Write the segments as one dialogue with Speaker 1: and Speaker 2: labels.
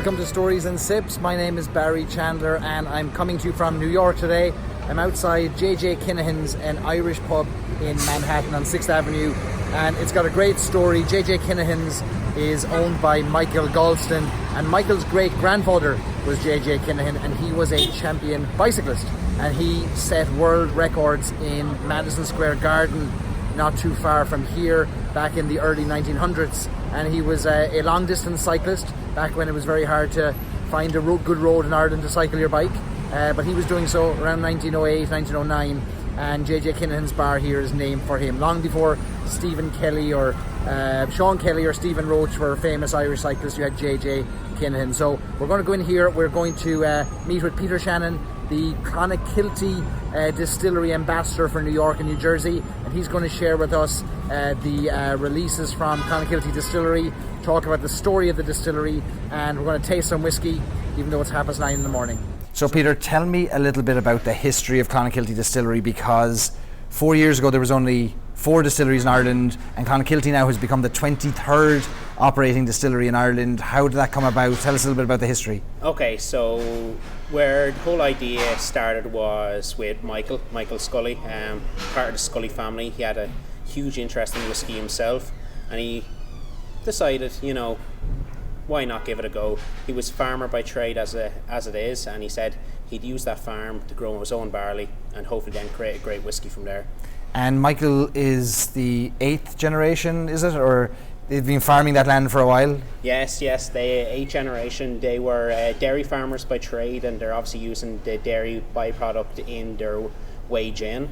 Speaker 1: Welcome to Stories and Sips. My name is Barry Chandler and I'm coming to you from New York today. I'm outside JJ Kinahan's, an Irish pub in Manhattan on 6th Avenue, and it's got a great story. JJ Kinahan's is owned by Michael Galston, and Michael's great-grandfather was JJ Kinahan, and he was a champion bicyclist, and he set world records in Madison Square Garden not too far from here back in the early 1900s, and he was a long-distance cyclist back when it was very hard to find a good road in Ireland to cycle your bike, but he was doing so around 1908, 1909, and JJ Kinahan's bar here is named for him. Long before Stephen Kelly or Sean Kelly or Stephen Roach were famous Irish cyclists, you had JJ Kinahan. So we're going to go in here, we're going to meet with Peter Shannon, the Clonakilty Distillery ambassador for New York and New Jersey, and he's going to share with us the releases from Clonakilty Distillery, talk about the story of the distillery, and we're going to taste some whiskey even though it's 9:30 in the morning. So Peter, tell me a little bit about the history of Clonakilty Distillery, because 4 years ago there was only 4 distilleries in Ireland, and Clonakilty now has become the 23rd operating distillery in Ireland. How did that come about? Tell us a little bit about the history.
Speaker 2: Okay, so where the whole idea started was with Michael Scully, part of the Scully family. He had a huge interest in whiskey himself, and he decided, why not give it a go? He was farmer by trade as it is, and he said he'd use that farm to grow his own barley and hopefully then create a great whiskey from there.
Speaker 1: And Michael is the 8th generation, is it? Or they've been farming that land for a while?
Speaker 2: Yes, the 8th generation. They were dairy farmers by trade, and they're obviously using the dairy byproduct in their wage in.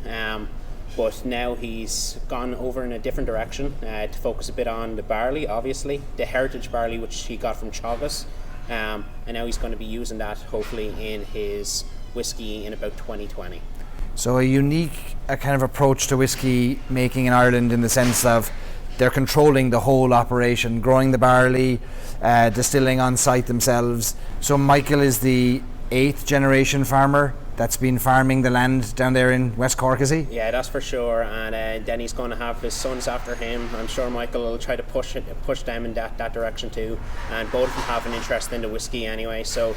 Speaker 2: But now he's gone over in a different direction to focus a bit on the barley, obviously, the heritage barley which he got from Teagasc, and now he's going to be using that hopefully in his whiskey in about 2020.
Speaker 1: So a unique kind of approach to whiskey making in Ireland, in the sense of they're controlling the whole operation, growing the barley, distilling on site themselves. So Michael is the 8th generation farmer that's been farming the land down there in West Cork, is he?
Speaker 2: Yeah, that's for sure, and then he's going to have his sons after him. I'm sure Michael will try to push them in that direction too, and both of them have an interest in the whiskey anyway, so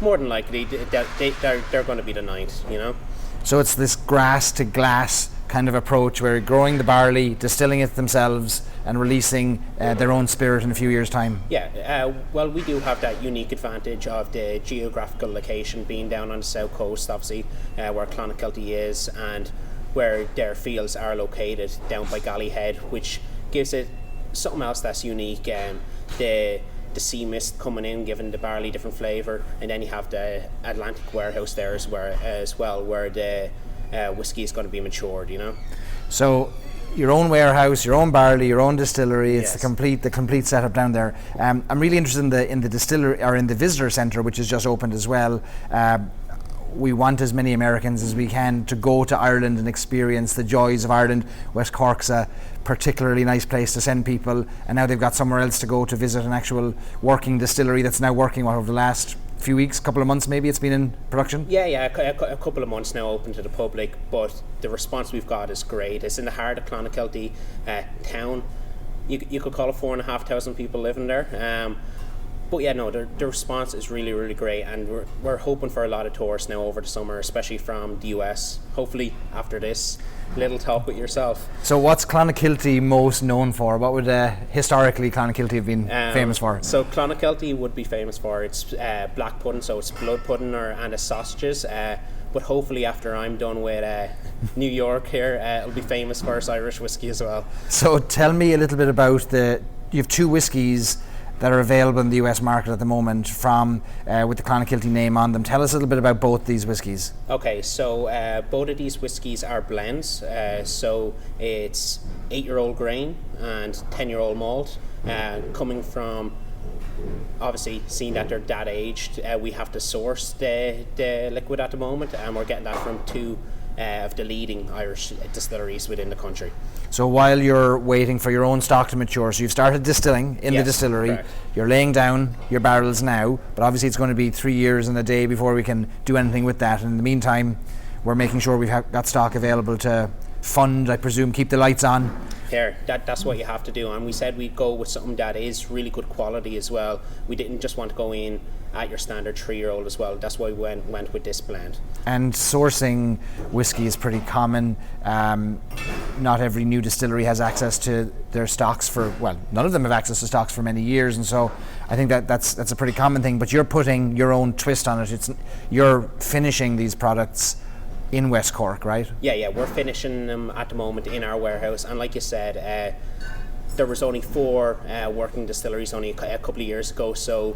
Speaker 2: more than likely they're going to be the 9th,
Speaker 1: So it's this grass to glass kind of approach, where growing the barley, distilling it themselves, and releasing their own spirit in a few years' time.
Speaker 2: Yeah, well, we do have that unique advantage of the geographical location being down on the south coast, obviously, where Clonakilty is, and where their fields are located down by Gallyhead, which gives it something else that's unique. The sea mist coming in, giving the barley different flavour, and then you have the Atlantic warehouse there as well, where the whiskey is going to be matured,
Speaker 1: So your own warehouse, your own barley, your own distillery, it's
Speaker 2: yes.
Speaker 1: the complete setup down there. I'm really interested in the distillery, or in the visitor centre, which has just opened as well. We want as many Americans as we can to go to Ireland and experience the joys of Ireland. West Cork's a particularly nice place to send people, and now they've got somewhere else to go to visit an actual working distillery that's now working over the last few weeks, couple of months maybe it's been in production?
Speaker 2: Yeah, a couple of months now open to the public, but the response we've got is great. It's in the heart of Clonakilty town. You could call it 4,500 people living there. But yeah, no, the response is really, really great, and we're hoping for a lot of tourists now over the summer, especially from the US. Hopefully after this little talk with yourself.
Speaker 1: So what's Clonakilty most known for? What would historically Clonakilty have been famous for?
Speaker 2: So Clonakilty would be famous for its black pudding, so it's blood pudding and its sausages. But hopefully after I'm done with New York here, it'll be famous for its Irish whiskey as well.
Speaker 1: So tell me a little bit about you have 2 whiskies that are available in the US market at the moment with the Clonakilty name on them. Tell us a little bit about both these whiskies.
Speaker 2: Okay, so both of these whiskies are blends. So it's 8-year-old grain and 10-year-old malt, coming from, obviously, seeing that they're that aged, we have to source the liquid at the moment, and we're getting that from 2 of the leading Irish distilleries within the country.
Speaker 1: So while you're waiting for your own stock to mature, so you've started distilling in the distillery,
Speaker 2: correct.
Speaker 1: You're laying down your barrels now, but obviously it's going to be 3 years and a day before we can do anything with that. And in the meantime, we're making sure we've got stock available to fund, I presume, keep the lights on
Speaker 2: here. That's what you have to do. And we said we'd go with something that is really good quality as well. We didn't just want to go in at your standard 3-year-old as well. That's why we went with this blend.
Speaker 1: And sourcing whiskey is pretty common. Not every new distillery has access to their stocks none of them have access to stocks for many years, and so I think that's a pretty common thing. But you're putting your own twist on it. You're finishing these products in West Cork, right?
Speaker 2: Yeah, we're finishing them at the moment in our warehouse. And like you said, there was only 4 working distilleries only a couple of years ago, so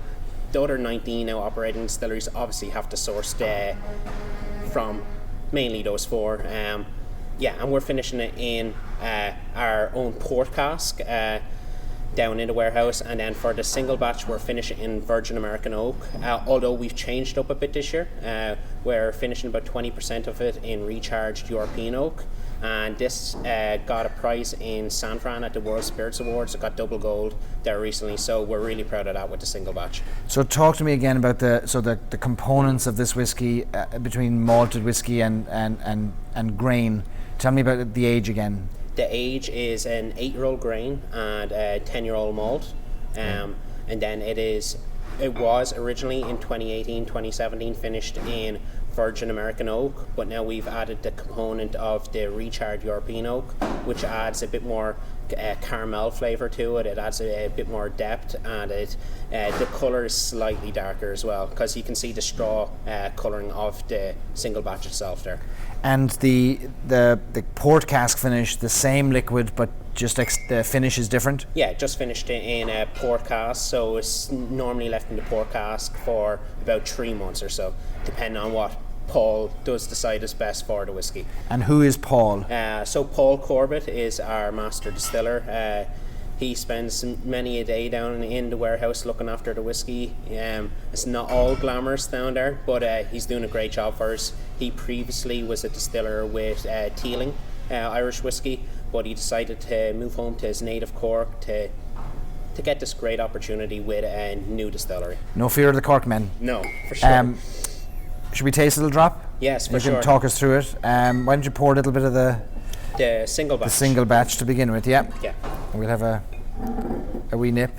Speaker 2: the other 19 now operating distilleries obviously have to source from mainly those 4. And we're finishing it in our own port cask down in the warehouse, and then for the single batch we're finishing in virgin American oak, although we've changed up a bit this year. We're finishing about 20% of it in recharged European oak, and this got a prize in San Fran at the World Spirits Awards. It got double gold there recently, so we're really proud of that with the single batch.
Speaker 1: So talk to me again about the components of this whiskey between malted whiskey and grain. Tell me about the age again.
Speaker 2: The age is an 8-year-old grain and a 10-year-old malt, and then it was originally in 2018-2017 finished in virgin American oak, but now we've added the component of the recharged European oak, which adds a bit more caramel flavour to it. It adds a bit more depth, and the colour is slightly darker as well, because you can see the straw colouring of the single batch itself there.
Speaker 1: And the port cask finish, the same liquid, but just the finish is different?
Speaker 2: Yeah, just finished in a port cask, so it's normally left in the port cask for about 3 months or so, depending on what Paul does decide is best for the whiskey.
Speaker 1: And who is Paul?
Speaker 2: So Paul Corbett is our master distiller. He spends many a day down in the warehouse looking after the whiskey. It's not all glamorous down there, but he's doing a great job for us. He previously was a distiller with Teeling Irish whiskey, but he decided to move home to his native Cork to get this great opportunity with a new distillery.
Speaker 1: No fear of the Cork men.
Speaker 2: No, for sure.
Speaker 1: Should we taste a little drop?
Speaker 2: Yes, for
Speaker 1: sure. You can
Speaker 2: sure.
Speaker 1: talk us through it. Why don't you pour a little bit of the
Speaker 2: single batch.
Speaker 1: The single batch to begin with, yeah.
Speaker 2: Yeah.
Speaker 1: And we'll have a wee nip.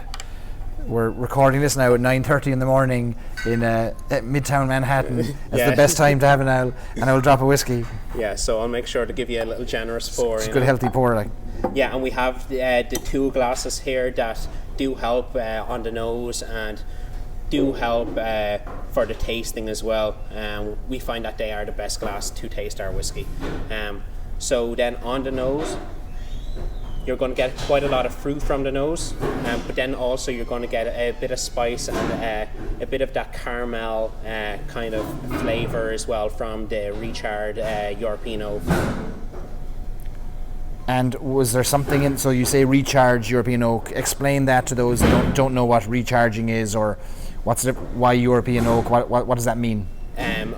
Speaker 1: We're recording this now at 9:30 in the morning in Midtown Manhattan. It's the best time to have an old drop of whiskey.
Speaker 2: Yeah, so I'll make sure to give you a little generous pour.
Speaker 1: It's a good healthy pour, like.
Speaker 2: Yeah, and we have the 2 glasses here that do help on the nose and do help for the tasting as well. We find that they are the best glass to taste our whiskey. So then on the nose, you're going to get quite a lot of fruit from the nose, but then also you're going to get a bit of spice and a bit of that caramel kind of flavour as well from the recharged European oak.
Speaker 1: And was there something in, so you say recharged European oak, explain that to those that don't know what recharging is, or why European oak, what does that mean?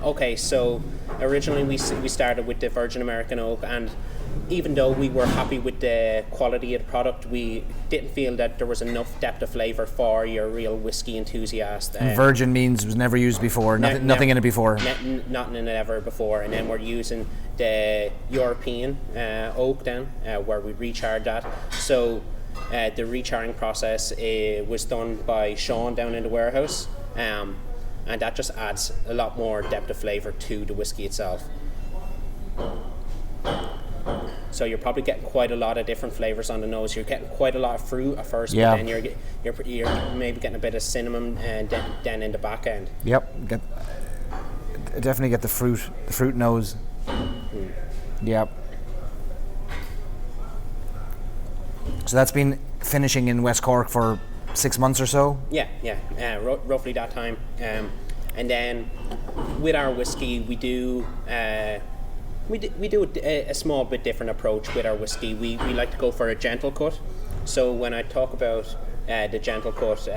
Speaker 2: Okay, so originally we started with the virgin American oak, and even though we were happy with the quality of the product, we didn't feel that there was enough depth of flavour for your real whiskey enthusiast.
Speaker 1: Virgin means it was never used before, nothing in it before.
Speaker 2: Nothing in it ever before, and then we're using the European oak then, where we recharge that. So the recharring process was done by Sean down in the warehouse, and that just adds a lot more depth of flavour to the whiskey itself. So you're probably getting quite a lot of different flavours on the nose. You're getting quite a lot of fruit at first, but then you're maybe getting a bit of cinnamon then in the back end.
Speaker 1: Yep, definitely get the fruit nose. Yep. So that's been finishing in West Cork for 6 months or so?
Speaker 2: Yeah, roughly that time. And then with our whiskey, we do a small bit different approach with our whiskey. We like to go for a gentle cut. So when I talk about the gentle cut,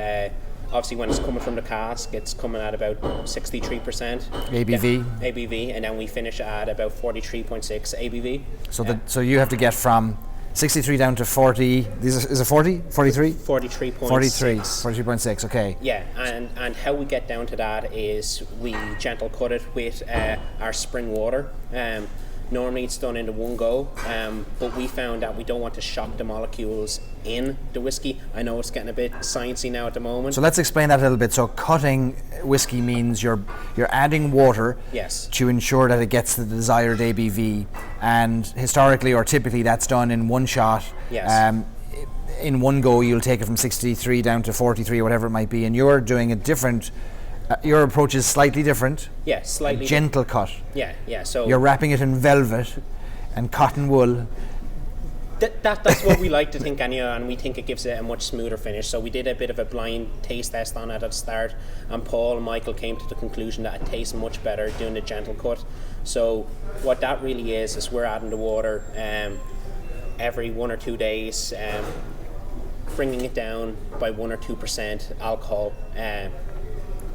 Speaker 2: obviously when it's coming from the cask, it's coming at about 63% ABV, and then we finish at about 43.6 ABV.
Speaker 1: So you have to get from 63 down to 40. Is it 40? 43?
Speaker 2: 43.6.
Speaker 1: 43.6, okay.
Speaker 2: Yeah, and how we get down to that is we gentle cut it with our spring water. Normally it's done into one go, but we found that we don't want to shock the molecules in the whiskey. I know it's getting a bit sciencey now at the moment.
Speaker 1: So let's explain that a little bit. So cutting whiskey means you're adding water
Speaker 2: Yes.
Speaker 1: to ensure that it gets the desired ABV, and historically or typically that's done in one shot.
Speaker 2: Yes.
Speaker 1: In one go you'll take it from 63 down to 43 or whatever it might be, and you're doing a different your approach is slightly different.
Speaker 2: Yeah, slightly.
Speaker 1: Gentle cut.
Speaker 2: Yeah. So
Speaker 1: you're wrapping it in velvet and cotton wool.
Speaker 2: That's what we like to think anyhow, and we think it gives it a much smoother finish. So we did a bit of a blind taste test on it at the start, and Paul and Michael came to the conclusion that it tastes much better doing the gentle cut. So what that really is we're adding the water every 1 or 2 days, bringing it down by 1 or 2% alcohol.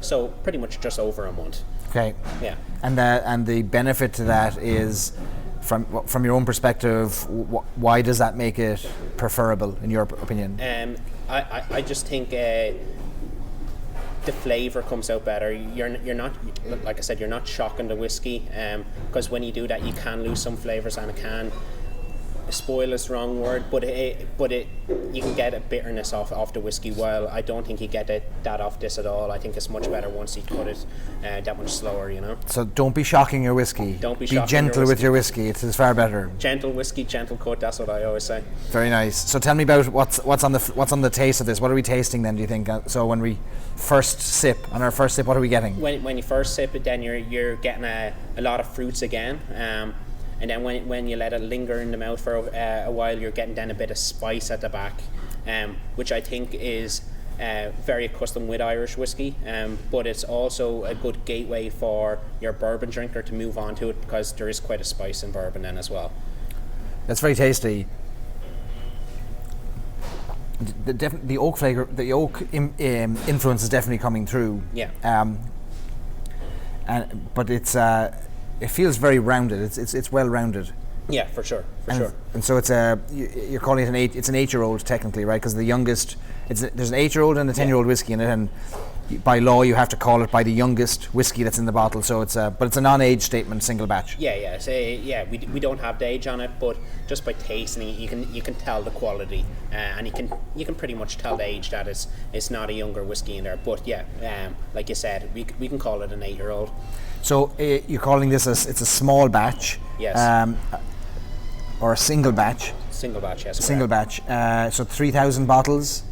Speaker 2: So pretty much just over a month.
Speaker 1: Okay.
Speaker 2: Yeah.
Speaker 1: And the benefit to that is, from your own perspective, why does that make it preferable in your opinion?
Speaker 2: I just think the flavour comes out better. You're not, like I said, you're not shocking the whiskey, because when you do that you can lose some flavours, and it can spoil is the wrong word, but you can get a bitterness off the whiskey, while I don't think you get that off this at all. I think it's much better once you cut it that much slower, you know.
Speaker 1: So don't be shocking your whiskey. Be gentle with your whiskey. It's far better.
Speaker 2: Gentle whiskey, gentle cut. That's what I always say.
Speaker 1: Very nice. So tell me about what's on the taste of this. What are we tasting then? Do you think? So when we first sip, what are we getting?
Speaker 2: When you first sip it, then you're getting a lot of fruits again. And then when you let it linger in the mouth for a while, you're getting then a bit of spice at the back, which I think is very accustomed with Irish whiskey, but it's also a good gateway for your bourbon drinker to move on to it, because there is quite a spice in bourbon then as well.
Speaker 1: That's very tasty. The oak flavor, the oak influence is definitely coming through.
Speaker 2: Yeah.
Speaker 1: But it's it feels very rounded. It's well rounded.
Speaker 2: Yeah, for sure.
Speaker 1: And so you're calling it it's an 8-year-old technically, right? Because the youngest, there's an 8-year-old and a 10-year-old whiskey in it, and by law you have to call it by the youngest whiskey that's in the bottle. So but it's a non-age statement, single batch.
Speaker 2: Yeah. So we don't have the age on it, but just by tasting it, you can tell the quality, and you can pretty much tell the age that it's not a younger whiskey in there. But yeah, like you said, we can call it an 8-year-old.
Speaker 1: So you're calling this it's a small batch.
Speaker 2: Yes.
Speaker 1: Or a single batch.
Speaker 2: Single batch, yes.
Speaker 1: Single
Speaker 2: correct.
Speaker 1: batch. So 3,000 bottles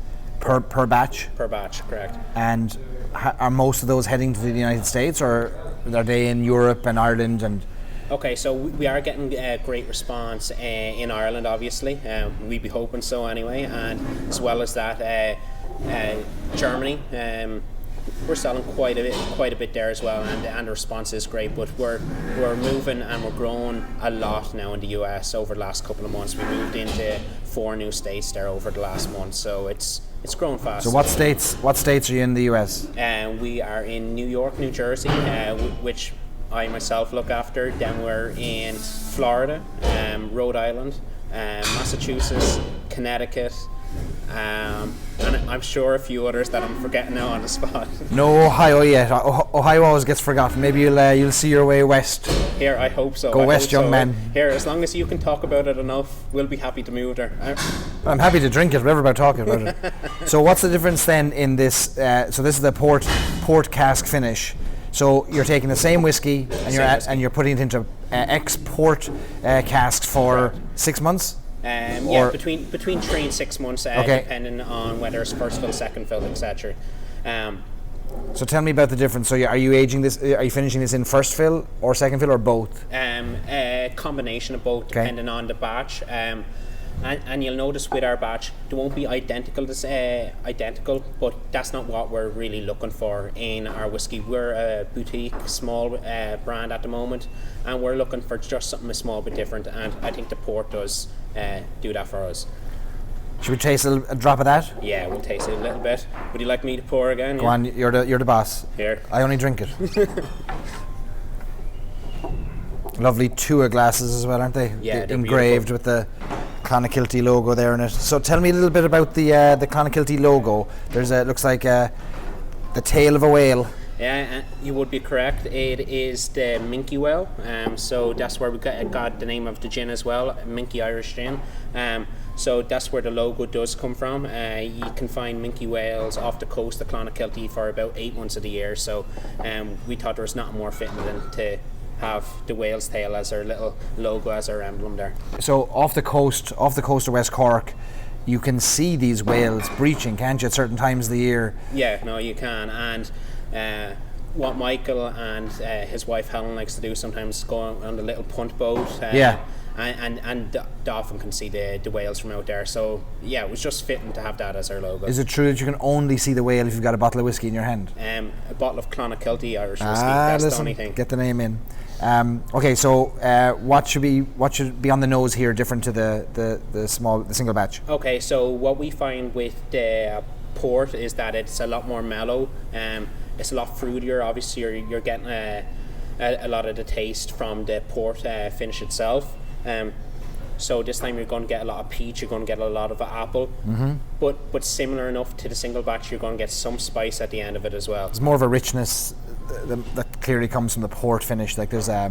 Speaker 1: per batch.
Speaker 2: Per batch, correct.
Speaker 1: And are most of those heading to the United States, or are they in Europe and Ireland and?
Speaker 2: Okay, so we are getting a great response in Ireland, obviously. We'd be hoping so anyway, and as well as that, Germany. We're selling quite a bit there as well, and the response is great. But we're moving and we're growing a lot now in the US over the last couple of months. We moved into 4 new states there over the last month, so it's growing fast.
Speaker 1: So what states are you in the US?
Speaker 2: We are in New York, New Jersey, which I myself look after. Then we're in Florida, Rhode Island, Massachusetts, Connecticut, and I'm sure a few others that I'm forgetting now on the spot.
Speaker 1: No Ohio yet. Ohio always gets forgotten. Maybe you'll see your way west.
Speaker 2: Here, I hope so.
Speaker 1: Go west, young man.
Speaker 2: Here, as long as you can talk about it enough, we'll be happy to move there.
Speaker 1: I'm happy to drink it, whatever about talking about it. So what's the difference then in this? So this is the port cask finish. So you're taking the same whiskey and you're putting it into export casks for 6 months.
Speaker 2: Between 3 and 6 months, depending on whether it's first fill, second fill, etc.
Speaker 1: So tell me about the difference. So are you aging this? Are you finishing this in first fill or second fill or both?
Speaker 2: A combination of both, depending on the batch. And you'll notice with our batch, they won't be identical, but that's not what we're really looking for in our whiskey. We're a boutique, small brand at the moment, and we're looking for just something a small bit different, and I think the port does do that for us.
Speaker 1: Should we taste a drop of that?
Speaker 2: Yeah, we'll taste it a little bit. Would you like me to pour again?
Speaker 1: Go on, you're the boss.
Speaker 2: Here.
Speaker 1: I only drink it. Lovely Tua glasses as well, aren't they?
Speaker 2: Yeah, they're
Speaker 1: engraved
Speaker 2: beautiful.
Speaker 1: With the Clonakilty logo there in it. So tell me a little bit about the Clonakilty logo. Looks like the tail of a whale.
Speaker 2: Yeah, you would be correct. It is the Minky Whale. So that's where we got the name of the gin as well, Minky Irish Gin. So that's where the logo does come from. You can find minke whales off the coast of Clonakilty for about 8 months of the year. So we thought there was nothing more fitting than to have the whale's tail as our little logo, as our emblem there.
Speaker 1: So off the coast of West Cork, you can see these whales breaching, can't you, at certain times of the year?
Speaker 2: Yeah, no, you can. And what Michael and his wife Helen likes to do sometimes is go on the little punt boat. And often can see the whales from out there. So yeah, it was just fitting to have that as our logo.
Speaker 1: Is it true that you can only see the whale if you've got a bottle of whiskey in your hand?
Speaker 2: A bottle of Clonakilty Irish whiskey. That's the only thing.
Speaker 1: Get the name in. Okay, so what should be on the nose here, different to the single batch?
Speaker 2: Okay, so what we find with the port is that it's a lot more mellow. It's a lot fruitier. Obviously, you're getting a lot of the taste from the port finish itself. So this time you're going to get a lot of peach, you're going to get a lot of apple, but similar enough to the single batch, you're going to get some spice at the end of it as well.
Speaker 1: There's more of a richness that clearly comes from the port finish. Like there's a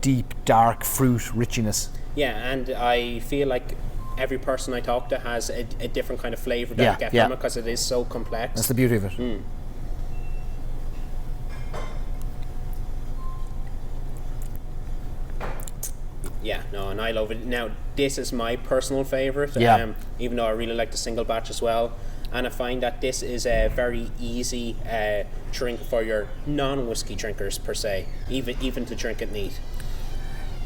Speaker 1: deep, dark fruit richness.
Speaker 2: Yeah, and I feel like every person I talk to has a different kind of flavour that I get from it, because it is so complex.
Speaker 1: That's the beauty of it.
Speaker 2: Yeah, no, and I love it. Now, this is my personal favourite, even though I really like the single batch as well. And I find that this is a very easy drink for your non-whiskey drinkers, per se, even to drink it neat.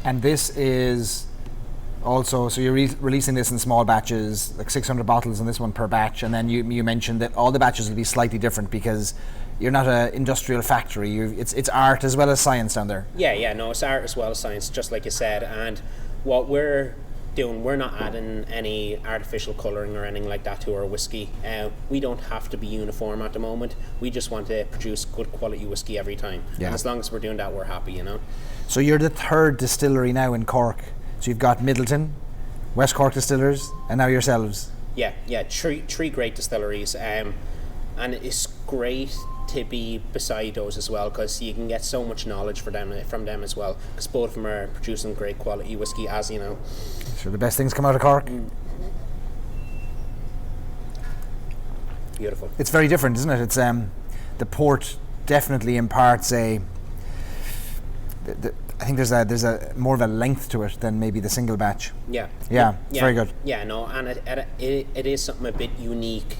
Speaker 1: And this is also, so you're releasing this in small batches, like 600 bottles in this one per batch, and then you mentioned that all the batches will be slightly different because you're not an industrial factory. It's art as well as science down there.
Speaker 2: Yeah, no, it's art as well as science, just like you said. And what we're doing, we're not adding any artificial colouring or anything like that to our whiskey. We don't have to be uniform at the moment. We just want to produce good quality whiskey every time. Yeah. And as long as we're doing that, we're happy, you know. So
Speaker 1: you're the third distillery now in Cork. So you've got Middleton, West Cork Distillers, and now yourselves.
Speaker 2: Yeah, three great distilleries. And it's great to be beside those as well, because you can get so much knowledge from them as well, because both of them are producing great quality whiskey, as you know.
Speaker 1: Sure, the best things come out of Cork.
Speaker 2: Beautiful.
Speaker 1: It's very different, isn't it? It's the port definitely imparts I think there's a more of a length to it than maybe the single batch. Yeah, it's very good.
Speaker 2: Yeah, no, and it is something a bit unique.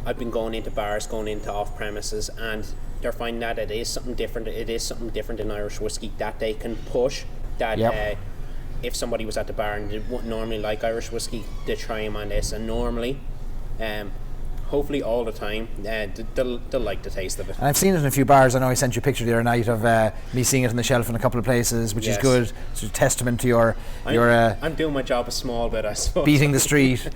Speaker 2: I've been going into bars, going into off premises, and they're finding that it is something different. It is something different in Irish whiskey that they can push. That if somebody was at the bar and they wouldn't normally like Irish whiskey, they try them on this, and normally, hopefully all the time, they'll like the taste of it.
Speaker 1: And I've seen it in a few bars. I know I sent you a picture the other night of me seeing it on the shelf in a couple of places, which is good. It's a testament to your
Speaker 2: I'm doing my job a small bit, I suppose.
Speaker 1: Beating the street.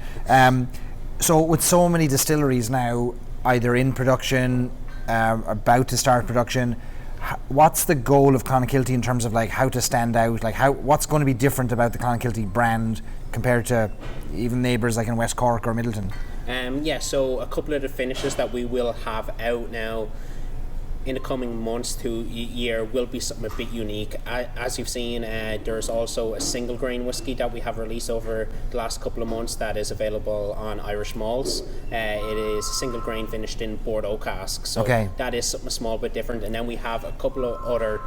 Speaker 1: So with so many distilleries now, either in production, about to start production, what's the goal of Clonakilty in terms of like how to stand out? Like what's going to be different about the Clonakilty brand compared to even neighbours like in West Cork or Middleton?
Speaker 2: So a couple of the finishes that we will have out now in the coming months to year will be something a bit unique. As you've seen, there's also a single grain whiskey that we have released over the last couple of months that is available on Irish malts. It is single grain finished in Bordeaux casks, so that is something a small bit different. And then we have a couple of other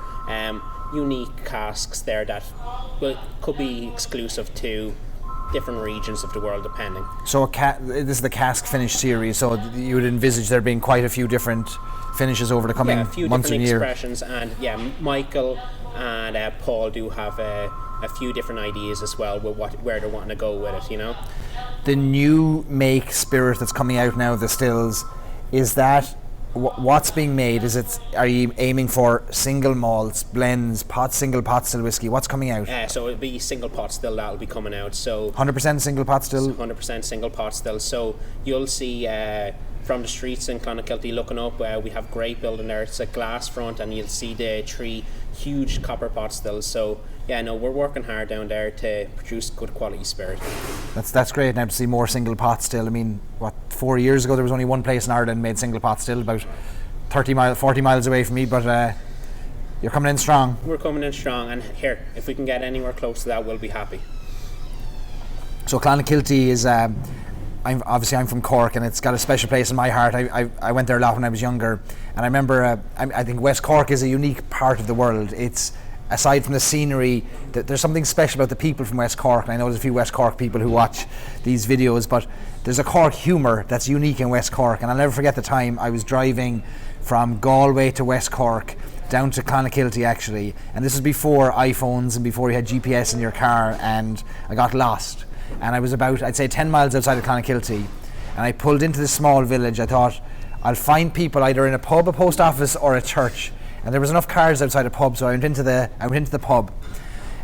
Speaker 2: unique casks there that could be exclusive to different regions of the world, depending.
Speaker 1: So this is the cask finish series, so you would envisage there being quite a few different finishes over the coming months and years.
Speaker 2: Expressions, and Michael and Paul do have a few different ideas as well with where they're wanting to go with it, you know.
Speaker 1: The new make spirit that's coming out now of the stills, is that what's being made? Are you aiming for single malts, blends, single pot still whiskey? What's coming out?
Speaker 2: So it'll be single pot still that'll be coming out. So
Speaker 1: 100% single pot still.
Speaker 2: 100% single pot still. So you'll see from the streets in Clonakilty looking up, we have great building there. It's a glass front, and you'll see the 3 huge copper pot stills. So we're working hard down there to produce good quality spirit.
Speaker 1: That's great now to see more single pot still. I mean, 4 years ago there was only one place in Ireland made single pot still, about 40 miles away from me, but you're coming in strong.
Speaker 2: We're coming in strong, and here, if we can get anywhere close to that, we'll be happy.
Speaker 1: So Clonakilty is, I'm from Cork, and it's got a special place in my heart. I went there a lot when I was younger, and I remember, I think West Cork is a unique part of the world. It's, aside from the scenery, there's something special about the people from West Cork, and I know there's a few West Cork people who watch these videos, but there's a Cork humour that's unique in West Cork, and I'll never forget the time I was driving from Galway to West Cork, down to Clonakilty actually, and this was before iPhones and before you had GPS in your car, and I got lost. And I was about, I'd say 10 miles outside of Clonakilty, and I pulled into this small village. I thought, I'll find people either in a pub, a post office, or a church. And there was enough cars outside a pub, so I went into the pub.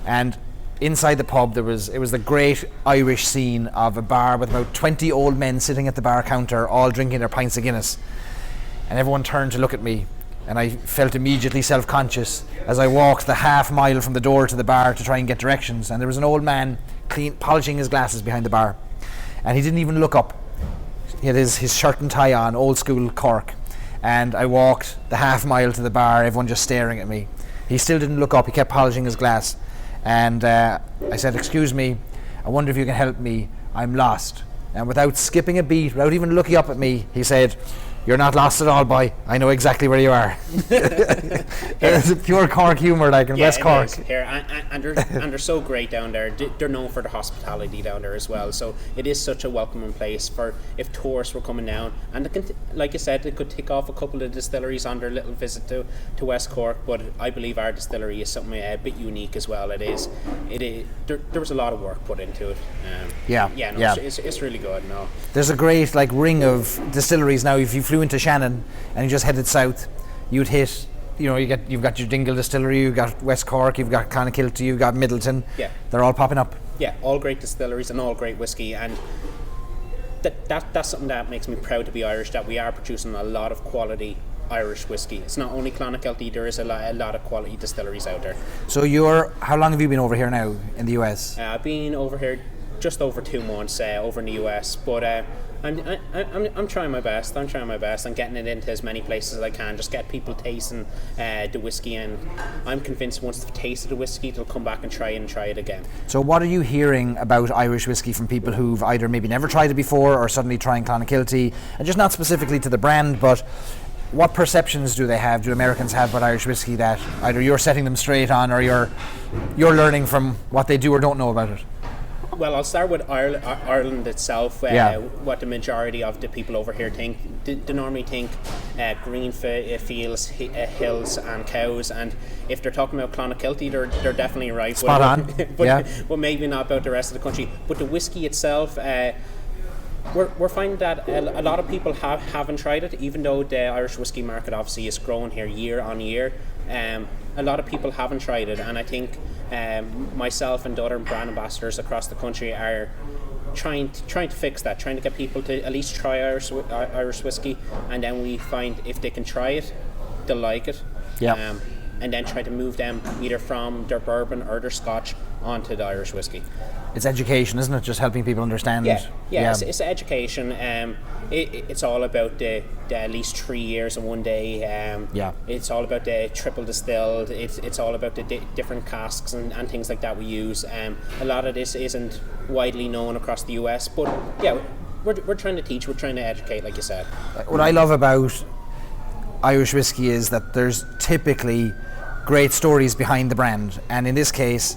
Speaker 1: And inside the pub, it was the great Irish scene of a bar with about 20 old men sitting at the bar counter, all drinking their pints of Guinness. And everyone turned to look at me, and I felt immediately self-conscious as I walked the half mile from the door to the bar to try and get directions. And there was an old man polishing his glasses behind the bar, and he didn't even look up. He had his shirt and tie on, old school Cork. And I walked the half mile to the bar, everyone just staring at me. He still didn't look up, he kept polishing his glass. And I said, "Excuse me, I wonder if you can help me, I'm lost." And without skipping a beat, without even looking up at me, he said, "You're not lost at all, boy. I know exactly where you are." It's a pure Cork humour, like in West Cork.
Speaker 2: Here, and they're so great down there. They're known for the hospitality down there as well. So it is such a welcoming place for if tourists were coming down. And they can, like you said, they could tick off a couple of distilleries on their little visit to West Cork. But I believe our distillery is something a bit unique as well. It is. There was a lot of work put into it. It's really good. No,
Speaker 1: there's a great ring of distilleries now. If you flew into Shannon and you just headed south, you'd hit, you've got your Dingle Distillery, you've got West Cork, you've got Clonakilty, you've got Middleton.
Speaker 2: Yeah,
Speaker 1: they're all popping up.
Speaker 2: Yeah, all great distilleries and all great whiskey, and that's something that makes me proud to be Irish, that we are producing a lot of quality Irish whiskey. It's not only Clonakilty, there is a lot of quality distilleries out there.
Speaker 1: So how long have you been over here now in the US?
Speaker 2: I've been over here just over 2 months over in the US, but I'm trying my best. I'm getting it into as many places as I can. Just get people tasting the whiskey, and I'm convinced once they've tasted the whiskey, they'll come back and try it again.
Speaker 1: So what are you hearing about Irish whiskey from people who've either maybe never tried it before or suddenly trying Clonakilty, and just not specifically to the brand, but what perceptions do Americans have about Irish whiskey that either you're setting them straight on or you're learning from what they do or don't know about it?
Speaker 2: Well, I'll start with Ireland itself. What the majority of the people over here think. They normally think green fields, hills and cows, and if they're talking about Clonakilty, they're definitely right.
Speaker 1: Spot on.
Speaker 2: But maybe not about the rest of the country. But the whiskey itself, we're finding that a lot of people haven't tried it, even though the Irish whiskey market obviously is growing here year on year. A lot of people haven't tried it, and I think myself and the other brand ambassadors across the country are trying to fix that, trying to get people to at least try Irish whiskey, and then we find if they can try it, they'll like it. And then try to move them either from their bourbon or their Scotch onto the Irish whiskey.
Speaker 1: It's education, isn't it? Just helping people understand.
Speaker 2: It's education. It's all about the at least 3 years in one day. It's all about the triple distilled. It's all about the different casks and things like that we use. A lot of this isn't widely known across the US, but we're trying to teach, we're trying to educate, like you said.
Speaker 1: What I love about Irish whiskey is that there's typically great stories behind the brand, and in this case,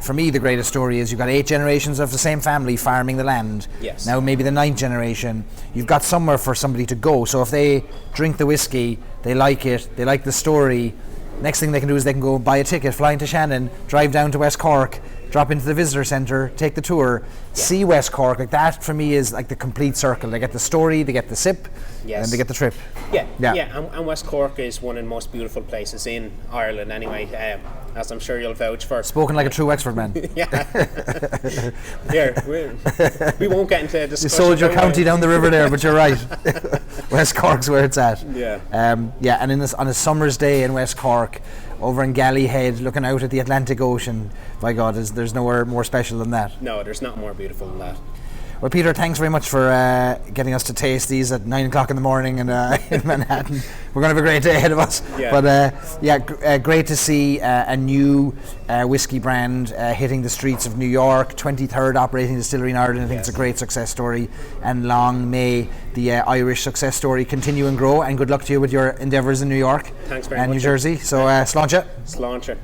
Speaker 1: for me, the greatest story is you've got 8 generations of the same family farming the land.
Speaker 2: Yes.
Speaker 1: Now maybe the 9th generation, you've got somewhere for somebody to go. So if they drink the whiskey, they like it, they like the story, next thing they can do is they can go buy a ticket, fly into Shannon, drive down to West Cork, drop into the visitor centre, take the tour, see West Cork. Like that for me is like the complete circle. They get the story, they get the sip, and they get the trip.
Speaker 2: And West Cork is one of the most beautiful places in Ireland anyway, as I'm sure you'll vouch for.
Speaker 1: Spoken like a true Wexford man.
Speaker 2: We won't get into a discussion.
Speaker 1: You sold your county down the river there, but you're right. West Cork's where it's at. And on a summer's day in West Cork, over in Galley Head, looking out at the Atlantic Ocean, by God, there's nowhere more special than that.
Speaker 2: No, there's not more beautiful than that.
Speaker 1: Well, Peter, thanks very much for getting us to taste these at 9 o'clock in the morning in Manhattan. We're going to have a great day ahead of us.
Speaker 2: Yeah.
Speaker 1: But great to see a new whiskey brand hitting the streets of New York, 23rd operating distillery in Ireland. I think it's a great success story, and long may the Irish success story continue and grow, and good luck to you with your endeavours in New York
Speaker 2: Thanks very
Speaker 1: and
Speaker 2: much.
Speaker 1: New Jersey. So, sláinte.
Speaker 2: Sláinte.